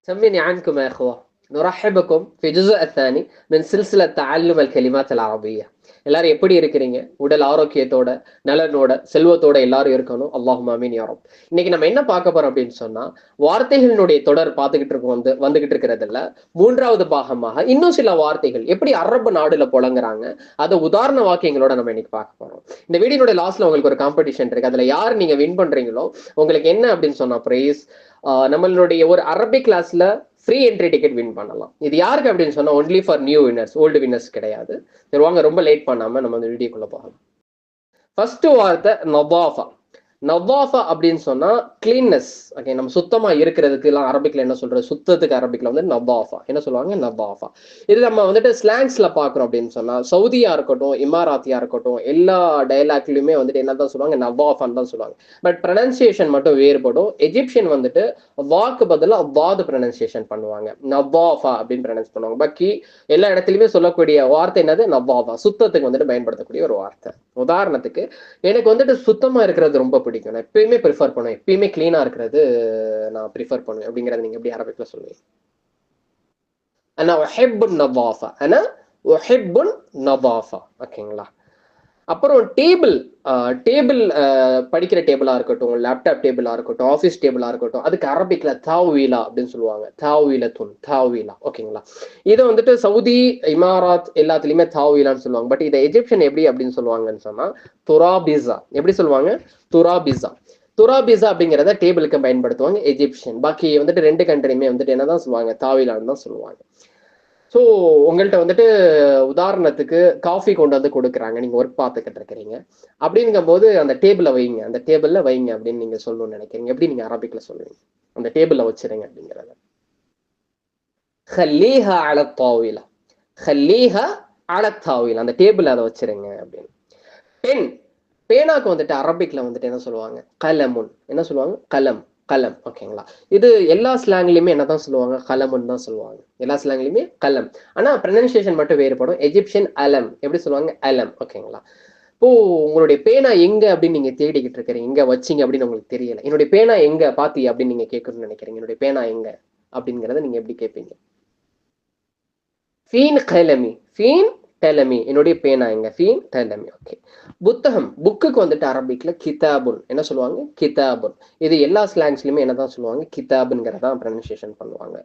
سميني عنكم يا إخوة. نرحبكم في الجزء الثاني من سلسلة تعلم الكلمات العربية. எல்லாரும் எப்படி இருக்கிறீங்க? உடல் ஆரோக்கியத்தோட, நலனோட, செல்வத்தோட எல்லாரும் இருக்கணும். அல்லாஹும்ம ஆமீன் யா ரப். இன்னைக்கு நம்ம என்ன பார்க்க போறோம் அப்படின்னு சொன்னா, வார்த்தைகளினுடைய தொடர் பார்த்துக்கிட்டு இருக்கோம், வந்துகிட்டு இருக்கிறதுல மூன்றாவது பாகமாக இன்னும் சில வார்த்தைகள் எப்படி அரபு நாடுல புழங்குறாங்க, அதை உதாரண வாக்கியங்களோட நம்ம இன்னைக்கு பார்க்க போறோம். இந்த வீடியோட லாஸ்ட்ல உங்களுக்கு ஒரு காம்படிஷன் இருக்கு. அதுல யார் நீங்க வின் பண்றீங்களோ உங்களுக்கு என்ன அப்படின்னு சொன்னா பிரைஸ், நம்மளுடைய ஒரு அரபிக் கிளாஸ்ல ஃப்ரீ என்ட்ரி டிக்கெட் வின் பண்ணலாம். இது யாருக்கு அப்படின்னு சொன்னா only for new winners, old winners கிடையாது. சரி வாங்க, ரொம்ப லேட் பண்ணாம நம்ம அந்த வீடியோக்குள்ள போகலாம். ஃபர்ஸ்ட் வார்த்தை நவாஃபா. நவாஃபா அப்படின்னு சொன்னா கிளீன்னஸ். ஓகே, நம்ம சுத்தமா இருக்கிறதுக்கு எல்லாம் அரபிக்ல என்ன சொல்றது, சுத்தத்துக்கு அரபிக்ல வந்து நவாஃபா என்ன சொல்லுவாங்க, நவாஃபா. இது நம்ம வந்துட்டு ஸ்லாங்ஸ்ல பாக்குறோம் அப்படின்னு சொன்னா, சவுதியா இருக்கட்டும், இமாராத்தியா இருக்கட்டும், எல்லா டயலாக்லயுமே வந்துட்டு என்னதான் சொல்லுவாங்க, நவாஃபான்னு தான் சொல்லுவாங்க. பட் ப்ரொனன்சியேஷன் மட்டும் வேறுபடும். எஜிப்சியன் வந்துட்டு வாக்கு பதிலாக வாது ப்ரொனன்சியேஷன் பண்ணுவாங்க, நவாஃபா அப்படின்னு ப்ரொனன்ஸ் பண்ணுவாங்க. பாக்கி எல்லா இடத்துலயுமே சொல்லக்கூடிய வார்த்தை என்னது, நவாஃபா, சுத்தத்துக்கு வந்துட்டு பயன்படுத்தக்கூடிய ஒரு வார்த்தை. உதாரணத்துக்கு எனக்கு வந்துட்டு சுத்தமா இருக்கிறது ரொம்ப பிடிக்கும், நான் எப்பயுமே ப்ரிஃபர் பண்ணுவேன், எப்பயுமே கிளீனா இருக்கிறது நான் ப்ரிஃபர் பண்ணுவேன் அப்படிங்கறது நீங்க எப்படி அரபிக்ல சொல்லுவீங்க? அனா உஹிப்புன் நவாஃபா, அனா உஹிப்புன் நவாஃபா. ஓகேங்களா? அப்புறம் டேபிள். டேபிள் படிக்கிற டேபிளா இருக்கட்டும், லேப்டாப் டேபிளா இருக்கட்டும், ஆஃபீஸ் டேபிளா இருக்கட்டும், அதுக்கு அரபிக்ல தாவீலா அப்படின்னு சொல்லுவாங்க. தாவீலத்துன், தாவீலா. ஓகேங்களா? இதை வந்துட்டு சவுதி, இமாராத் எல்லாத்துலயுமே தாவீலான்னு சொல்லுவாங்க. பட் இதை எஜிப்சியன் எப்படி அப்படின்னு சொல்லுவாங்கன்னு சொன்னா துராபிசா. எப்படி சொல்லுவாங்க? துராபிசா. துராபிசா அப்படிங்கிறத டேபிளுக்கு பயன்படுத்துவாங்க எஜிப்சியன். பாக்கி வந்துட்டு ரெண்டு கண்ட்ரியுமே வந்துட்டு என்னதான் சொல்லுவாங்க, தாவீலான்னு தான் சொல்லுவாங்க. ஸோ உங்கள்கிட்ட வந்துட்டு உதாரணத்துக்கு காஃபி கொண்டு வந்து கொடுக்குறாங்க, நீங்க ஒர்க் பார்த்துக்கிட்டு இருக்கிறீங்க. அப்படிங்கும் போது அந்த டேபிள வைங்க, அந்த டேபிள்ல வைங்க அப்படின்னு நீங்க சொல்லணும்னு நினைக்கிறீங்க. எப்படி நீங்க அரபிக்ல சொல்லுவீங்க? அந்த டேபிள்ல வச்சிருங்க அப்படிங்கிறத. خليها على الطاولة. خليها على الطاولة. அந்த டேபிள் அதை வச்சிருங்க அப்படின்னு. பென். பேனாக்கு வந்துட்டு அரபிக்ல வந்துட்டு என்ன சொல்லுவாங்க, கலமுன். என்ன சொல்லுவாங்க? கலம், கலம். ஓகேங்களா? இது எல்லா ஸ்லாங்லயுமே என்னதான் சொல்லுவாங்க, கலமுன்னு தான் சொல்லுவாங்க. எல்லா ஸ்லாங்லயுமே கலம். ஆனா ப்ரொனன்சியேஷன் மட்டும் வேறுபடும். எஜிப்சியன் அலம். எப்படி சொல்லுவாங்க? அலம். ஓகேங்களா? இப்போ உங்களுடைய பேனா எங்க அப்படின்னு நீங்க தேடிக்கிட்டு இருக்கிறீங்க, எங்க வச்சிங்க அப்படின்னு உங்களுக்கு தெரியல. என்னுடைய பேனா எங்க பாத்தி அப்படின்னு நீங்க கேட்கணும்னு நினைக்கிறீங்க. என்னுடைய பேனா எங்க அப்படிங்கறத நீங்க எப்படி கேட்பீங்க? ஃபீன் கலமி, ஃபீன் டெலமி. என்னுடைய பேனா எங்க? ஃபீன் டெலமி. ஓகே. புத்தகம். புக்குக்கு வந்துட்டு அரபிக்ல கிதாபுன். என்ன சொல்லுவாங்க? கிதாபுன். இது எல்லா ஸ்லாங்ஸ்லயுமே என்னதான் சொல்லுவாங்க, கிதாபுங்கிறதான் ப்ரொனன்சியேஷன் பண்ணுவாங்க,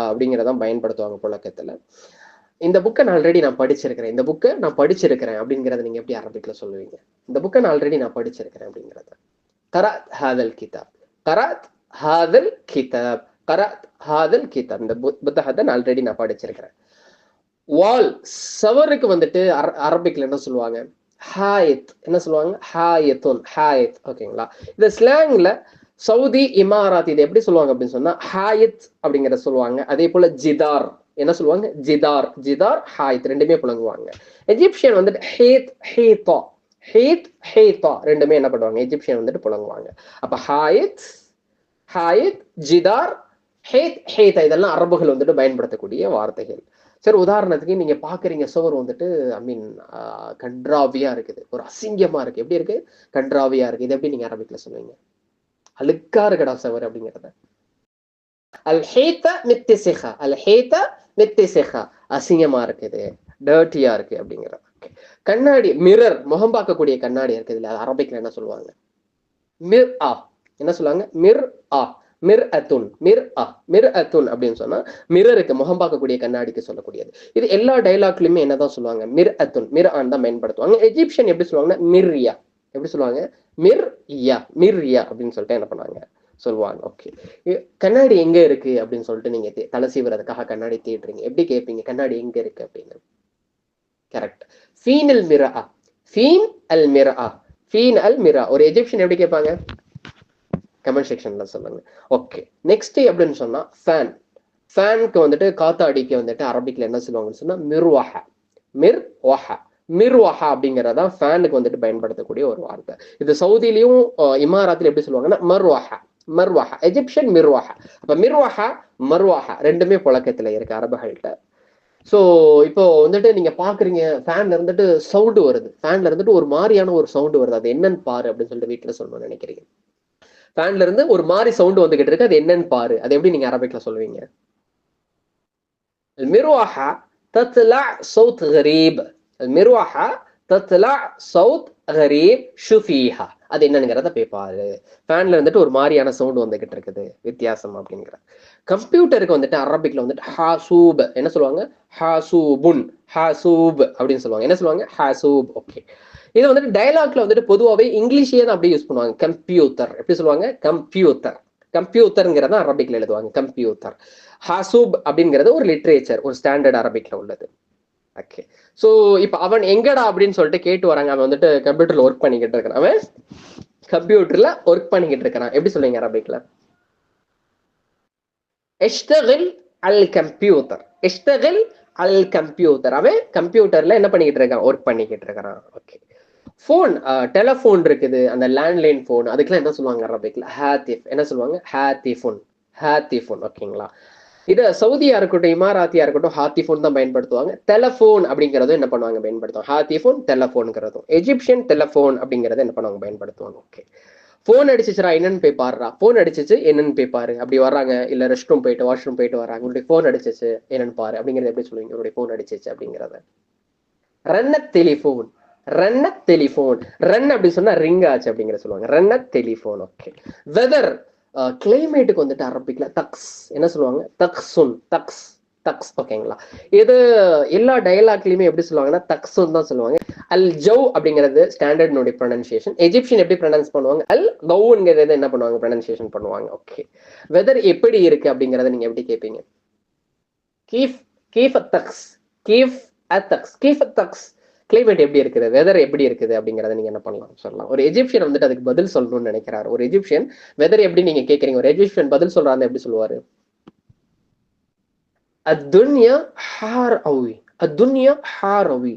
அப்படிங்கிறதான் பயன்படுத்துவாங்க புழக்கத்துல. இந்த புக்கை நான் ஆல்ரெடி நான் படிச்சிருக்கிறேன், இந்த புக்கை நான் படிச்சிருக்கிறேன் அப்படிங்கிறத நீங்க எப்படி அரபிக்ல சொல்லுவீங்க? இந்த புக்கை நான் ஆல்ரெடி நான் படிச்சிருக்கிறேன் அப்படிங்கிறத. கராத் ஹாதல் கிதாப், கராத் ஹாதல் கிதாப், கராத் ஹாதல் கிதாப். இந்த புத்தகத்தை நான் ஆல்ரெடி நான் படிச்சிருக்கிறேன். வால். சவருக்கு வந்துட்டு அரபிக்ல என்ன சொல்லுவாங்க? ஹாயத். என்ன சொல்லுவாங்க? ஹாயத்துன், ஹாயத். ஓகேங்களா? இந்த ஸ்லாங்ல சவுதி, இமாராத் இது எப்படி சொல்லுவாங்க அப்படின்னு சொன்னா ஹாயத் அப்படிங்கிற சொல்லுவாங்க. அதே போல ஜிதார். என்ன சொல்லுவாங்க? ஜிதார், ஜிதார், ஹாயத் ரெண்டுமே புழங்குவாங்க. எஜிப்சியன் வந்துட்டு ஹேத், ஹேத்தா, ஹேத், ஹேத்தா ரெண்டுமே என்ன பண்ணுவாங்க, எஜிப்சியன் வந்துட்டு புழங்குவாங்க. அப்ப ஹாயத், ஹாயத், ஜிதார், ஹேத், ஹேத்தா இதெல்லாம் அரபுகள் வந்துட்டு பயன்படுத்தக்கூடிய வார்த்தைகள். சரி, உதாரணத்துக்கு நீங்க பாக்குறீங்க சுவர் வந்துட்டு ஐ மீன் கன்றாவியா இருக்குது, ஒரு அசிங்கமா இருக்கு. எப்படி இருக்கு? கன்றாவியா இருக்கு. இது எப்படி நீங்க அரபிக்ல சொல்லுவீங்க? அழுக்கா இருக்கடா சுவர் அப்படிங்கிறத. அல் ஹேத்த மித்திசிஹா, அல் ஹேத்த மித்திசிஹா, அசிங்கமா இருக்குது, டர்ட்டியா இருக்கு அப்படிங்கிறது. கண்ணாடி, மிரர், முகம் பார்க்கக்கூடிய கண்ணாடி இருக்குது இல்ல, அரபிக்ல என்ன சொல்லுவாங்க? மிர் ஆ. என்ன சொல்லுவாங்க? மிர் ஆ, மிர் அத்துன், மிர் அ, மிர் அத்துன் அப்படின்னு சொன்னா மிரருக்கு, முகம் பார்க்கக்கூடிய கண்ணாடிக்கு சொல்லக்கூடியது. இது எல்லா டைலாக்லயுமே என்னதான் சொல்லுவாங்க? மிர் அத்துன், மிர் ஆன் தான் பயன்படுத்துவாங்க. எஜிப்சியன் எப்படி சொல்லுவாங்கன்னா மிர்யா. எப்படி சொல்லுவாங்க? மிர் யா, மிர்யா அப்படின்னு சொல்லிட்டு என்ன பண்ணுவாங்க, சொல்லுவாங்க. ஓகே. கண்ணாடி எங்க இருக்கு அப்படின்னு சொல்லிட்டு நீங்க தலை சீவுறதுக்காக கண்ணாடி தேடுறீங்க, எப்படி கேட்பீங்க கண்ணாடி எங்க இருக்கு அப்படின்னு? கரெக்ட். ஃபீன் அல் மிரா, ஃபீன் அல் மிரா, ஃபீன் அல் மிரா. ஒரு எஜிப்சியன் எப்படி கேட்பாங்க? கமெண்ட் செக்ஷன்ல சொல்லுங்க. ஓகே. நெக்ஸ்ட் எப்படின்னு சொன்னா ஃபேன். ஃபேனுக்கு வந்துட்டு காத்தாடிக்கு வந்துட்டு அரபிக்ல என்ன சொல்லுவாங்கன்னு சொன்னா மிர்வாஹ, மிர்வாஹ, மிர்வாஹ அப்படிங்கறதா ஃபேனுக்கு வந்துட்டு பயன்படுத்தக்கூடிய ஒரு வார்த்தை. இது சவுதியிலையும் இமாராத்துல எப்படி சொல்லுவாங்கன்னா மர்வாஹ, மர்வாஹ. எஜிப்சியன் மிர்வாஹ. அப்ப மிர்வாஹ, மர்வாஹ ரெண்டுமே புழக்கத்துல இருக்கு அரபுகள்கிட்ட. ஸோ இப்போ வந்துட்டு நீங்க பாக்குறீங்க ஃபேன்ல இருந்துட்டு சவுண்டு வருது, ஃபேன்ல இருந்துட்டு ஒரு மாதிரியான ஒரு சவுண்டு வருது, அது என்னன்னு பாரு அப்படின்னு சொல்லிட்டு வீட்டுல சொல்லணும்னு நினைக்கிறீங்க. ஃபேன்ல இருந்து ஒரு மாதிரி சவுண்ட் வந்துகிட்டு இருக்கு, அது என்னன்னு பாரு. அது எப்படி நீங்க அரபிக்ல சொல்லுவீங்க? المروحة تطلع صوت غريب. المروحة تطلع صوت غريب شو فيها. அது என்னங்கிறத போய் பாரு. ஃபேன்ல வந்துட்டு ஒரு மாதிரியான சவுண்ட் வந்துகிட்டு இருக்குது, வித்தியாசம் அப்படிங்கிற. கம்ப்யூட்டருக்கு வந்துட்டு அரபிக்ல வந்துட்டு ஹாசூப் என்ன சொல்லுவாங்க? ஹாசூபுன், ஹாசூப் அப்படின்னு சொல்லுவாங்க. என்ன சொல்லுவாங்க? ஹாசூப். ஓகே. இது வந்துட்டு டயலாக்ல வந்துட்டு பொதுவாகவே இங்கிலீஷே தான் அப்படியே யூஸ் பண்ணுவாங்க. கம்ப்யூட்டர் எப்படி சொல்லுவாங்க? கம்ப்யூட்டர். கம்ப்யூட்டருங்கிறத அரபிக்ல எழுதுவாங்க, கம்ப்யூட்டர். ஹாசூப் அப்படிங்கிறது ஒரு லிட்ரேச்சர், ஒரு ஸ்டாண்டர்ட் அரபிக்ல உள்ளது. ஓகே. ஸோ இப்போ அவன் எங்கடா அப்படின்னு சொல்லிட்டு கேட்டு வராங்க. அவன் வந்துட்டு கம்ப்யூட்டர்ல ஒர்க் பண்ணிக்கிட்டு இருக்கிறான். அவன் கம்ப்யூட்டர்ல ஒர்க் பண்ணிக்கிட்டு இருக்கிறான். எப்படி சொல்லுவீங்க அரபிக்ல? எஷ்டகில் அல் கம்ப்யூட்டர். எஷ்டகில் அல் கம்ப்யூட்டர். அவன் கம்ப்யூட்டர்ல என்ன பண்ணிக்கிட்டு இருக்கான்? ஒர்க் பண்ணிக்கிட்டு இருக்கிறான். ஓகே. ஃபோன், டெலிஃபோன் இருக்குது, அந்த லேண்ட்லைன் ஃபோன், அதுக்கெல்லாம் என்ன சொல்லுவாங்க அரபிக்ல? ஹாத்திஃப். என்ன சொல்லுவாங்க? ஹாத்திஃபுன். ஹாத்திஃபுன். ஓகேங்களா? இது சவுதியா இருக்கட்டும், இமாராத்தியா இருக்கட்டும், ஹாத்திஃபோன் தான் பயன்படுத்துவாங்க. டெலஃபோன் அப்படிங்கிறதும் என்ன பண்ணுவாங்க? பயன்படுத்துவாங்க. ஹாத்திஃபோன், டெலஃபோனுங்கிறதும். எஜிப்சியன் டெலஃபோன் அப்படிங்கிறத என்ன பண்ணுவாங்க? பயன்படுத்துவாங்க. ஓகே. ஃபோன் அடிச்சிச்சுரா, என்னன்னு போய் பாருடா. ஃபோன் அடிச்சிச்சு, என்னன்னு போய் பாரு. அப்படி வர்றாங்க, இல்ல ரெஸ்ட் ரூம் போயிட்டு வாஷ்ரூம் போயிட்டு வராங்க, உங்களுடைய ஃபோன் அடிச்சிச்சு, என்னன்னு பாரு அப்படிங்கறத எப்படி சொல்லுவீங்க? உங்களுடைய ஃபோன் அடிச்சிச்சு அப்படிங்கிறத. ரன்ன டெலிஃபோன். ரன்ன டெலிஃபோன். ரன் அப்படி சொன்னா ரிங் ஆச்சு அப்படிங்கிற சொல்லுவாங்க. ரன்ன டெலிஃபோன். ஓகே. வெதர், கிளைமேட்டுக்கு வந்துட்டு அரபிக்ல தக்ஸ். என்ன சொல்லுவாங்க? தக்ஸுன். தக்ஸ். தக்ஸ். ஓகேங்களா? இது எல்லா டயலாக்லயுமே எப்படி சொல்லுவாங்கன்னா தக்ஸுன் தான் சொல்லுவாங்க. அல் ஜவ் அப்படிங்கிறது ஸ்டாண்டர்ட்னுடைய ப்ரொனன்சியேஷன். எஜிப்சியன் எப்படி ப்ரொனன்ஸ் பண்ணுவாங்க? அல் கவுங்கிறது என்ன பண்ணுவாங்க? ப்ரொனன்சியேஷன் பண்ணுவாங்க. ஓகே. வெதர் எப்படி இருக்கு அப்படிங்கறத நீங்க எப்படி கேட்பீங்க? கீஃப். கீஃப் தக்ஸ். கீஃப் அத்தக்ஸ். கீஃப் தக்ஸ். கிளைமேட் எப்படி இருக்குது, வெதர் எப்படி இருக்குது அப்படிங்கறத நீங்க என்ன பண்ணலாம் சொல்லலாம். ஒரு எஜிப்சியன் வந்துட்டு அதுக்கு பதில் சொல்லணும்னு நினைக்கிறாரு. ஒரு எஜிப்சியன் வெதர் எப்படி நீங்க கேக்குறீங்க, ஒரு எஜிப்சியன் பதில் சொல்றாங்க எப்படி சொல்லுவாரு? அத்துன்யா ஹார் அவி. அத்துன்யா ஹார் அவி.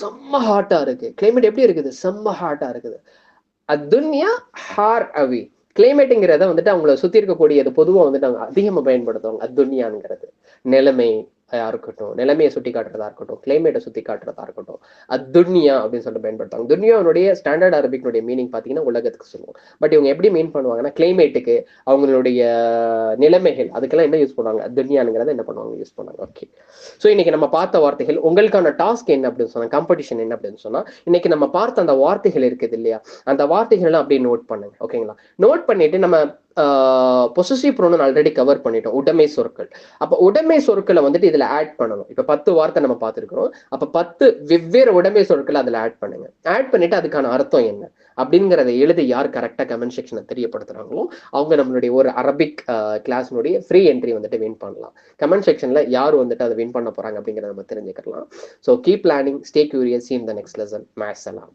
செம்ம ஹாட்டா இருக்கு. கிளைமேட் எப்படி இருக்குது? செம்ம ஹாட்டா இருக்குது. அத்துன்யா ஹார் அவி. கிளைமேட்டுங்கிறத வந்துட்டு அவங்கள சுத்தி இருக்கக்கூடியது பொதுவா வந்துட்டு அவங்க அதிகமா பயன்படுத்துவாங்க. அத்துன்யாங்கிறது நிலைமை இருக்கட்டும், நிலைமையை சுட்டி காட்டுறதா இருக்கட்டும், கிளைமேட்டை சுத்தி காட்டுறதா இருக்கட்டும், அத்துன்யா அப்படின்னு சொல்லிட்டு பயன்படுத்துவாங்க. துன்யாவுடைய ஸ்டாண்டர்ட் அரபிக்னுடைய மீனிங் பாத்தீங்கன்னா உலகத்துக்கு சொல்லுவோம். பட் இவங்க எப்படி மீன் பண்ணுவாங்கன்னா கிளைமேட்டுக்கு, அவங்களுடைய நிலைமைகள், அதுக்கெல்லாம் என்ன யூஸ் பண்ணுவாங்க? துன்யாங்கிறத என்ன பண்ணுவாங்க? யூஸ் பண்ணுவாங்க. ஓகே. ஸோ இன்னைக்கு நம்ம பார்த்த வார்த்தைகள், உங்களுக்கான டாஸ்க் என்ன அப்படின்னு சொன்னா, காம்படிஷன் என்ன அப்படின்னு சொன்னா, இன்னைக்கு நம்ம பார்த்த அந்த வார்த்தைகள் இருக்குது இல்லையா, அந்த வார்த்தைகள் எல்லாம் அப்படியே நோட் பண்ணுங்க. ஓகேங்களா? நோட் பண்ணிட்டு நம்ம பொசசிவ் ப்ரோனவுன் ஆல்ரெடி கவர் பண்ணிட்டோம், உடைமை சொற்கள். அப்ப உடைமை சொற்களை வந்துட்டு இதுல ஆட் பண்ணணும். இப்ப 10 வார்த்தை நம்ம பார்த்திருக்கிறோம். அப்ப 10 வெவ்வேறு உடைமை சொற்களை அதுல ஆட் பண்ணுங்க. ஆட் பண்ணிட்டு அதுக்கான அர்த்தம் என்ன அப்படிங்கறத எழுதி யார் கரெக்டா கமெண்ட் செக்ஷன்ல தெரியப்படுத்துறாங்களோ அவங்க நம்மளுடைய ஒரு அரபிக் கிளாஸ்னுடைய ஃப்ரீ என்ட்ரி வந்துட்டு வின் பண்ணலாம். கமெண்ட் செக்ஷன்ல யார் வந்துட்டு அதை வின் பண்ண போறாங்க அப்படிங்கறத நம்ம தெரிஞ்சுக்கலாம். So keep learning, stay curious, see you in the next lesson. Ma'as salam.